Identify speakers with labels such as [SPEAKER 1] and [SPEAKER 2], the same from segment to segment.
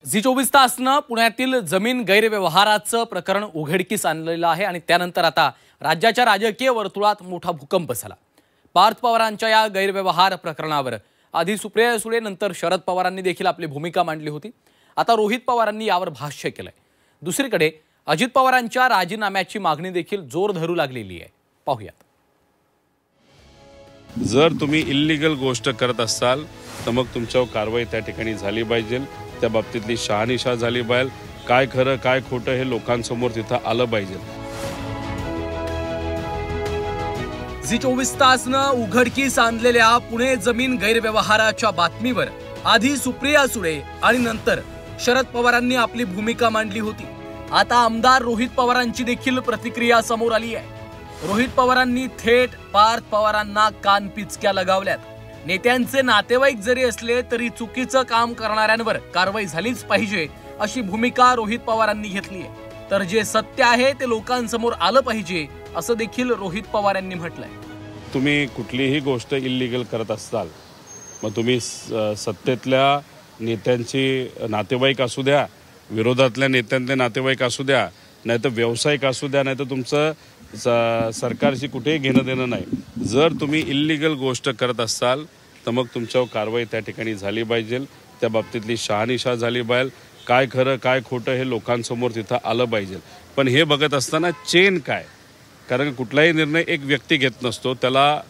[SPEAKER 1] Zee 24 तासनं पुण्यातील जमीन गैरव्यवहाराचं प्रकरण उघडकीस आणलेलं आहे आणि त्यानंतर आता राज्याच्या राजकीय वर्तुळात मोठा भूकंप झाला। पार्थ पवारांच्या या गैरव्यवहार प्रकरणावर आधी सुप्रिया सुळे नंतर शरद पवारांनी देखील आपली भूमिका मांडली होती। आता रोहित पवारांनी यावर भाष्य केलंय। दुसरीकडे अजित पवारांच्या राजीनाम्याची मागणी देखील जोर धरू लागलेली आहे। पाहूयात।
[SPEAKER 2] जर तुम्ही इल्लीगल गोष्ट करत असाल तर मग तुमच्यावर कारवाई त्या ठिकाणी झाली पाहिजे। त्या बाबतीतली शहानिशा झाली पाहिजे। काय खरं काय खोटं हे लोकांसमोर तिथं आलं पाहिजे।
[SPEAKER 1] झी 24 तासनं उघडकीस आणलेल्या पुणे जमीन गैरव्यवहाराच्या बातमीवर आधी सुप्रिया सुळे आणि नंतर शरद पवारांनी आपली भूमिका मांडली होती। आता आमदार रोहित पवारांची देखील प्रतिक्रिया समोर आली आहे। रोहित पवारांनी थेट पार्थ पवारांना कानपिचक्या लगावल्यात। नेत्यांचे नातेवाईक जरी असले तरी चुकीचं काम करणाऱ्यांवर कारवाई झालीच पाहिजे अशी भूमिका रोहित पवारांनी घेतली आहे। तर जे सत्य आहे ते लोकांसमोर आलं पाहिजे असं देखील रोहित पवार यांनी म्हटलंय।
[SPEAKER 2] तुम्ही कुठलीही गोष्ट इल्लीगल करत असाल मग तुम्ही सत्तेतल्या नेत्यांची नातेवाईक असू द्या, विरोधातल्या नेत्यांचे नातेवाईक असू द्या, नाहीतर व्यावसायिक असू द्या, नाहीतर तुमचं सरकारशी कुठेही घेणं देणं नाही। जर तुम्ही इल्लीगल गोष्ट करत असाल तर मग तुमच्यावर कारवाई त्या ठिकाणी झाली पाहिजे। त्या बाबतीतली शहानिशा झाली पाहिजे। काय खरं काय खोटं हे लोकांसमोर तिथं आलं पाहिजे। पण हे बघत असताना चेन काय, कारण कुठलाही निर्णय एक व्यक्ती घेत नसतो, त्याला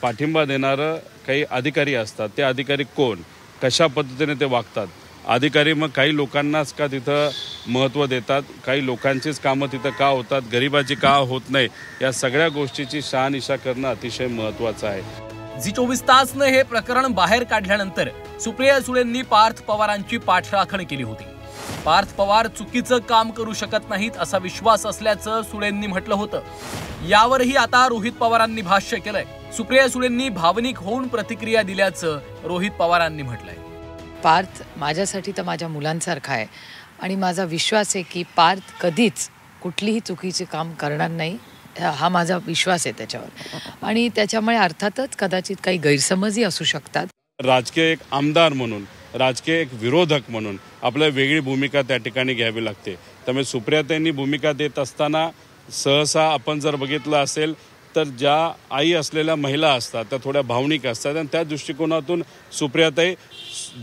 [SPEAKER 2] पाठिंबा देणारं काही अधिकारी असतात। ते अधिकारी कोण, कशा पद्धतीने ते वागतात, अधिकारी मग काही लोकांनाच का तिथं महत्त्व देतात, काही लोकांचीच कामं तिथं का होतात, गरिबाची का होत नाही, या सगळ्या गोष्टीची शहानिशा करणं अतिशय महत्त्वाचं आहे।
[SPEAKER 1] झी 24 तासनं हे प्रकरण बाहेर काढल्यानंतर सुप्रिया सुळेंनी पार्थ पवारांची पाठराखण केली होती। पार्थ पवार चुकीचं काम करू शकत नाहीत असा विश्वास असल्याचं सुळेंनी म्हटलं होतं। यावरही आता रोहित पवारांनी भाष्य केलंय। सुप्रिया सुळेंनी भावनिक होऊन प्रतिक्रिया दिल्याचं रोहित पवारांनी म्हटलंय।
[SPEAKER 3] पार्थ माझ्यासाठी तर माझ्या मुलांसारखा आहे आणि माझा विश्वास आहे की पार्थ कधीच कुठलीही चुकीचे काम करणार नाही, हा माझा विश्वास आहे त्याच्यावर। आणि त्याच्यामुळे अर्थातच कदाचित काही गैरसमजही असू शकतात।
[SPEAKER 2] राजकीय एक आमदार म्हणून, राजकीय एक विरोधक म्हणून आपल्याला वेगळी भूमिका त्या ठिकाणी घ्यावी लागते। त्यामुळे सुप्रियाताईंनी भूमिका देत असताना सहसा आपण जर बघितलं असेल तर ज्या आई असलेल्या महिला असतात त्या थोड्या भावनिक असतात आणि त्या दृष्टिकोनातून सुप्रियाताई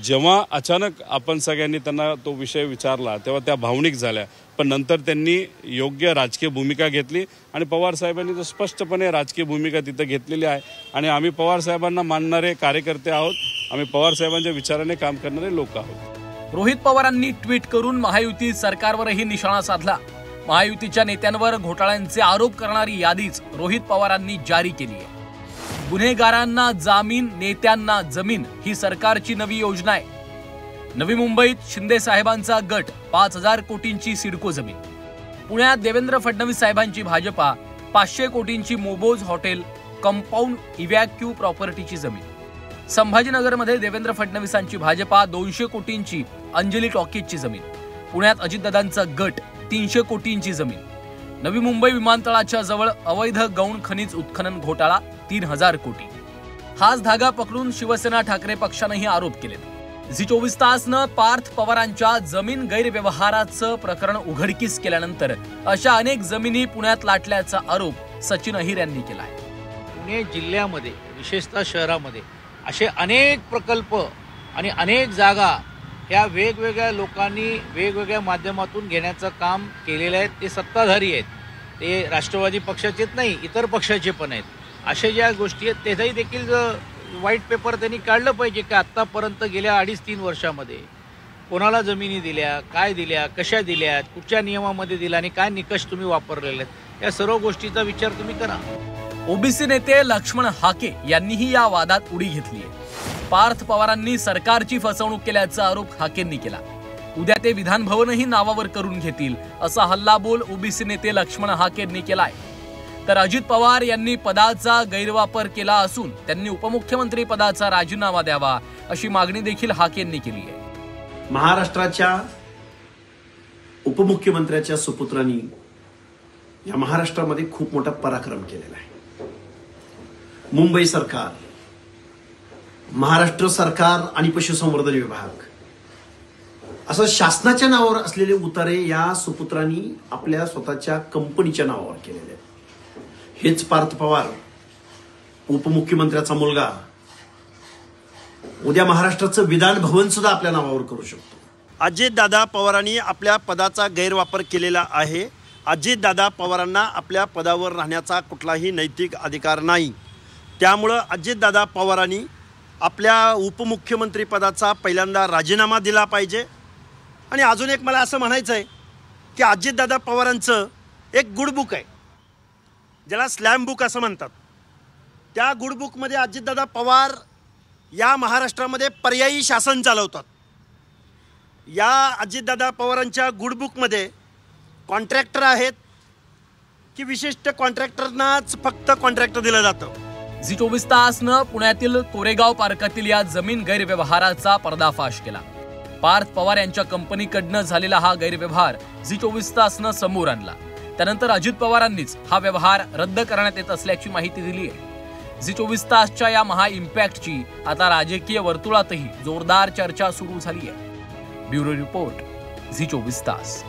[SPEAKER 2] जेव्हा अचानक आपण सगळ्यांनी त्यांना तो विषय विचारला तेव्हा त्या भावनिक झाल्या, पण नंतर त्यांनी योग्य राजकीय भूमिका घेतली आणि पवार साहेबांनी तर स्पष्टपणे राजकीय भूमिका तिथं घेतलेली आहे। आणि आम्ही पवार साहेबांना मानणारे कार्यकर्ते आहोत, आम्ही पवार साहेबांच्या विचाराने काम करणारे लोक आहोत।
[SPEAKER 1] रोहित पवारांनी ट्विट करून महायुती सरकारवरही निशाणा साधला। महायुतीच्या नेत्यांवर घोटाळ्यांचे आरोप करणारी यादीच रोहित पवारांनी जारी केली आहे। गुन्हेगारांना जामीन, नेत्यांना जमीन ही सरकारची नवी योजना आहे। नवी मुंबईत शिंदे साहेबांचा गट 5000 कोटींची सिडको जमीन, पुण्यात देवेंद्र फडणवीस साहेबांची भाजपा 500 कोटींची मोबोज हॉटेल कंपाऊंड इव्हॅक्यू प्रॉपर्टीची जमीन, संभाजीनगरमध्ये देवेंद्र फडणवीसांची भाजपा 200 कोटींची अंजली टॉकीजची जमीन, पुण्यात अजितदादांचा गट 300 कोटींची जमीन, नवी मुंबई विमानतळाच्या जवळ अवैध गौण खनिज उत्खनन घोटाळा 3000 कोटी। हाच धागा पकडून शिवसेना ठाकरे पक्षानेही आरोप केलेत। झी 24 तासनं पार्थ पवारांच्या जमीन गैरव्यवहाराचं प्रकरण उघडकीस केल्यानंतर अशा अनेक जमिनी पुण्यात लाटल्याचा आरोप सचिन अहिर यांनी केला आहे।
[SPEAKER 4] पुणे जिल्ह्यामध्ये विशेषतः शहरामध्ये असे अनेक प्रकल्प आणि अनेक जागा ह्या वेगवेगळ्या लोकांनी वेगवेगळ्या माध्यमातून घेण्याचं काम केलेलं आहे। ते सत्ताधारी आहेत, ते राष्ट्रवादी पक्षाचेच नाही इतर पक्षाचे पण आहेत। अशा ज्या गोष्टी आहेत त्याचाही देखील व्हाईट पेपर त्यांनी काढलं पाहिजे की आत्तापर्यंत गेल्या 2.5-3 वर्षामध्ये कोणाला जमिनी दिल्या, काय दिल्या, कशा दिल्या, कुठच्या नियमामध्ये दिल्या आणि काय निकष तुम्ही वापरलेले आहेत, या सर्व गोष्टीचा विचार तुम्ही करा।
[SPEAKER 1] ओबीसी नेते लक्ष्मण हाके यांनीही या वादात उडी घेतली आहे। पार्थ पवारांनी सरकारची फसवणूक केल्याचा आरोप हाकेंनी केला। उद्या ते विधान भवनही नावावर करून घेतील असा हल्लाबोल ओबीसी नेते लक्ष्मण हाकेंनी केलाय। तर अजित पवार यांनी पदाचा गैरवापर केला असून त्यांनी उपमुख्यमंत्री पदाचा राजीनामा द्यावा अशी मागणी देखील हाकेंनी केली आहे।
[SPEAKER 5] महाराष्ट्राच्या उपमुख्यमंत्र्याच्या सुपुत्रांनी या महाराष्ट्रामध्ये खूप मोठा पराक्रम केलेला आहे। मुंबई सरकार, महाराष्ट्र सरकार आणि पशुसंवर्धन विभाग असं शासनाच्या नावावर असलेले उतारे या सुपुत्रांनी आपल्या स्वतःच्या कंपनीच्या नावावर केलेले आहेत। हेच पार्थ पवार उपमुख्यमंत्र्याचा मुलगा उद्या महाराष्ट्राचं विधान भवन सुद्धा आपल्या नावावर करू शकतो।
[SPEAKER 6] अजितदादा पवारांनी आपल्या पदाचा गैरवापर केलेला आहे। अजितदादा पवारांना आपल्या पदावर राहण्याचा कुठलाही नैतिक अधिकार नाही। त्यामुळं अजितदादा पवारांनी आपल्या उपमुख्यमंत्री पदाचा पहिल्यांदा राजीनामा दिला पाहिजे। आणि अजून एक मला असं म्हणायचं आहे की अजितदादा पवारांचं एक गुडबुक आहे, ज्याला स्लॅम बुक असं म्हणतात। त्या गुडबुकमध्ये अजितदादा पवार या महाराष्ट्रामध्ये पर्यायी शासन चालवतात। या अजितदादा पवारांच्या गुडबुकमध्ये कॉन्ट्रॅक्टर आहेत की विशिष्ट कॉन्ट्रॅक्टरनाच फक्त कॉन्ट्रॅक्टर दिलं जातं।
[SPEAKER 1] झी 24 तासनं पुण्यातील कोरेगाव पार्कातील या जमीन गैरव्यवहाराचा पर्दाफाश केला। पार्थ पवार यांच्या कंपनीकडनं झालेला हा गैरव्यवहार झी 24 तासनं समोर आणला। त्यानंतर अजित पवारांनीच हा व्यवहार रद्द करण्यात येत असल्याची माहिती दिली आहे। झी 24 तासच्या या महा इम्पॅक्टची आता राजकीय वर्तुळातही जोरदार चर्चा सुरू झाली आहे। ब्युरो रिपोर्ट, झी 24 तास।